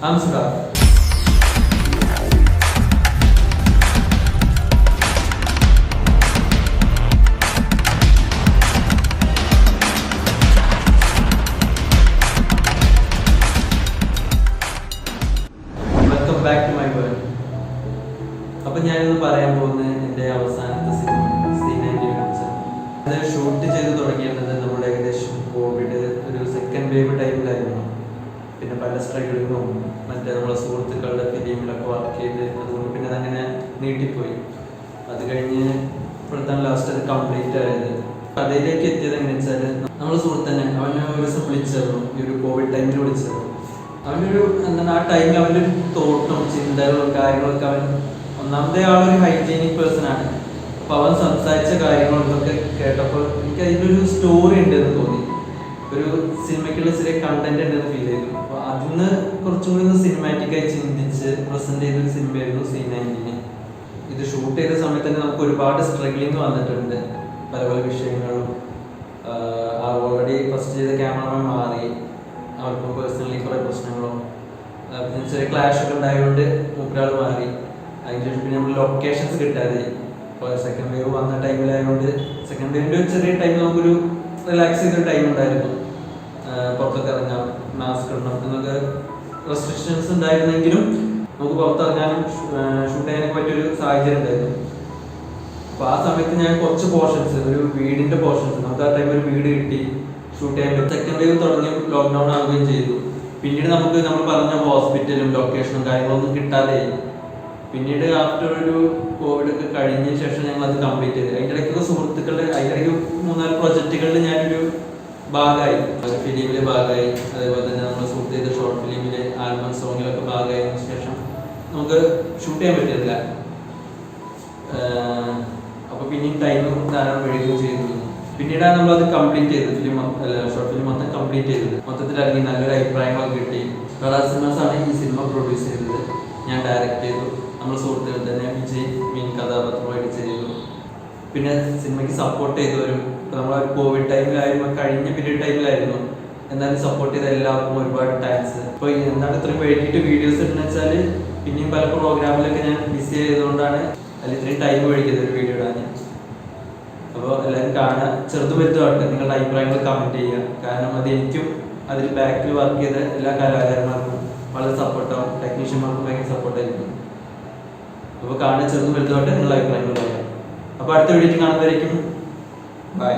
I'm Sudha. Welcome back to my world. അപ്പോൾ ഞാനിന്ന് പറയാൻ പോകുന്നത് എൻ്റെ അവസാനത്തെ സിനിമ C90 അത് ഷൂട്ട് ചെയ്ത് തുടങ്ങിയിരുന്നത് നമ്മുടെ ഏകദേശം കോവിഡ് ഒരു സെക്കൻഡ് വേവ് ടൈമിലായിരുന്നു. പിന്നെ പല സ്ട്രഗിളിങ്ങും മറ്റേ നമ്മളെ സുഹൃത്തുക്കളുടെ ഫിലിമിലൊക്കെ വർക്ക് ചെയ്ത് അതുകൊണ്ട് പിന്നെ അതങ്ങനെ നീട്ടിപ്പോയി. അത് കഴിഞ്ഞ് ഇപ്പോഴത്താണ് ലാസ്റ്റ് അത് കംപ്ലീറ്റ് ആയത്. കഥയിലേക്ക് എത്തിയത് എങ്ങനെയാണെന്ന് വെച്ചാൽ നമ്മളെ സുഹൃത്തന്നെ അവനെ ഒരു ദിവസം വിളിച്ചിരുന്നു, ഈ ഒരു കോവിഡ് ടൈമിൽ വിളിച്ചിരുന്നു. അവനൊരു എന്താണ് ആ ടൈമിൽ അവൻ്റെ ഒരു തോട്ടും ചിന്തകളും കാര്യങ്ങളൊക്കെ അവൻ ഒന്നാമത്തെ ആളൊരു ഹൈജീനിക് പേഴ്സൺ ആണ്. അപ്പോൾ അവൻ സംസാരിച്ച കാര്യങ്ങളൊക്കെ കേട്ടപ്പോൾ എനിക്ക് അതിലൊരു സ്റ്റോറി ഉണ്ടെന്ന് തോന്നി, ഒരു സിനിമയ്ക്കുള്ള ചെറിയ കണ്ടന്റ് ഉണ്ടെന്ന് ഫീൽ ചെയ്തു. അപ്പോൾ അതിന്ന് കുറച്ചും കൂടി ഒന്ന് സിനിമാറ്റിക്കായി ചിന്തിച്ച് പ്രസന്റ് ചെയ്തൊരു സിനിമയായിരുന്നു C90. ഇത് ഷൂട്ട് ചെയ്ത സമയത്ത് തന്നെ നമുക്ക് ഒരുപാട് സ്ട്രഗ്ലിങ് വന്നിട്ടുണ്ട്, പല പല വിഷയങ്ങളും. ഓൾറെഡി ഫസ്റ്റ് ചെയ്ത ക്യാമറമാൻ മാറി, അവർക്ക് പേഴ്സണലി കുറേ പ്രശ്നങ്ങളും പിന്നെ ചെറിയ ക്ലാഷ് ഒക്കെ ഉണ്ടായതുകൊണ്ട് മൂപ്പരാൾ മാറി. അതിനുശേഷം പിന്നെ നമ്മൾ ലൊക്കേഷൻസ് കിട്ടാതെ ഇപ്പോൾ സെക്കൻഡ് വേവ് വന്ന ടൈമിലായതുകൊണ്ട് സെക്കൻഡ് വേവിൻ്റെ ഒരു ചെറിയ ടൈം നമുക്കൊരു റിലാക്സ് ചെയ്തൊരു ടൈം ഉണ്ടായിരുന്നു. പുറത്തൊക്കെ ഇറങ്ങാം, മാസ്ക് ഇടണം എന്നൊക്കെ റെസ്ട്രിക്ഷൻസ് ഉണ്ടായിരുന്നെങ്കിലും നമുക്ക് പുറത്തിറങ്ങാനും ഷൂട്ട് ചെയ്യാനൊക്കെ പറ്റിയൊരു സാഹചര്യം ഉണ്ടായിരുന്നു. അപ്പോൾ ആ സമയത്ത് ഞാൻ കുറച്ച് പോർഷൻസ്, ഒരു വീടിൻ്റെ പോർഷൻസ്, നമുക്ക് ആ ടൈം ഒരു വീട് കിട്ടി ഷൂട്ട് ചെയ്യാൻ പറ്റും. സെക്കൻഡ് വേവ് തുടങ്ങി ലോക്ക്ഡൗൺ ആവുകയും ചെയ്തു. പിന്നീട് നമുക്ക് നമ്മൾ പറഞ്ഞ ഹോസ്പിറ്റലും ലൊക്കേഷനും കാര്യങ്ങളൊന്നും കിട്ടാതെ. പിന്നീട് ആഫ്റ്റർ ഒരു കോവിഡ് ഒക്കെ കഴിഞ്ഞ ശേഷം ഞങ്ങൾ അത് കംപ്ലീറ്റ് ചെയ്തു. അതിൻ്റെ ഇടയ്ക്കൊക്കെ സുഹൃത്തുക്കളുടെ അതിനിടയ്ക്ക് 3-4 പ്രൊജക്റ്റുകളിൽ ഞാനൊരു ഭാഗമായി, ഫിലിമിലെ ഭാഗമായി. അതേപോലെ തന്നെ നമ്മൾ ഷൂട്ട് ചെയ്ത ഷോർട്ട് ഫിലിമിലെ ആൽബം സോങ്ങിലൊക്കെ ഭാഗമായതിനു ശേഷം നമുക്ക് ഷൂട്ട് ചെയ്യാൻ പറ്റിയില്ല. അപ്പോൾ പിന്നെയും ടൈം ധാരാളം വഴുകുകയും ചെയ്തു. പിന്നീടാണ് നമ്മളത് കംപ്ലീറ്റ് ചെയ്തത്, ഷോർട്ട് ഫിലിം മൊത്തം കംപ്ലീറ്റ് ചെയ്തത്. മൊത്തത്തിൽ ഇറങ്ങി നല്ലൊരു അഭിപ്രായങ്ങളൊക്കെ കിട്ടി. കളർ സിനിമാസാണ് ഈ സിനിമ പ്രൊഡ്യൂസ് ചെയ്തത്, ഞാൻ ഡയറക്റ്റ് ചെയ്തു. നമ്മുടെ സുഹൃത്തുക്കൾ തന്നെ വിജയ് മെയിൻ കഥാപാത്രമായിട്ട് ചെയ്തു. പിന്നെ സിനിമയ്ക്ക് സപ്പോർട്ട് ചെയ്തവരും, ഇപ്പോൾ നമ്മൾ കോവിഡ് ടൈമിലായിരുന്നു, കഴിഞ്ഞ പീരീഡ് ടൈമിലായിരുന്നു, എന്നാലും സപ്പോർട്ട് ചെയ്ത എല്ലാവർക്കും ഒരുപാട് താങ്ക്സ്. ഇപ്പോൾ എന്താണ് ഇത്രയും വൈകിട്ട് വീഡിയോസ് ഇടുന്നത് വെച്ചാൽ പിന്നെയും പല പ്രോഗ്രാമിലൊക്കെ ഞാൻ ബിസി ആയതുകൊണ്ടാണ് അതിൽ ഇത്രയും ടൈം വൈകിയത് ഒരു വീഡിയോ ഇടാൻ. അപ്പോൾ എല്ലാവരും കാണുക, ചെറുതും വലുതുമായിട്ട് നിങ്ങളുടെ അഭിപ്രായങ്ങൾ കമൻറ്റ് ചെയ്യുക. കാരണം അത് എനിക്കും അതിൽ ബാക്കിൽ വർക്ക് ചെയ്ത എല്ലാ കലാകാരന്മാർക്കും വളരെ സപ്പോർട്ടാവും, ടെക്നീഷ്യന്മാർക്കും ഭയങ്കര സപ്പോർട്ടായിരിക്കും. അപ്പോൾ കാണുക, ചെറുതും വലുതുമായിട്ട് നിങ്ങളുടെ അഭിപ്രായങ്ങൾ പറയാം. അപ്പോൾ അടുത്ത വീഡിയോയിൽ കാണുന്നതായിരിക്കും. ബൈ.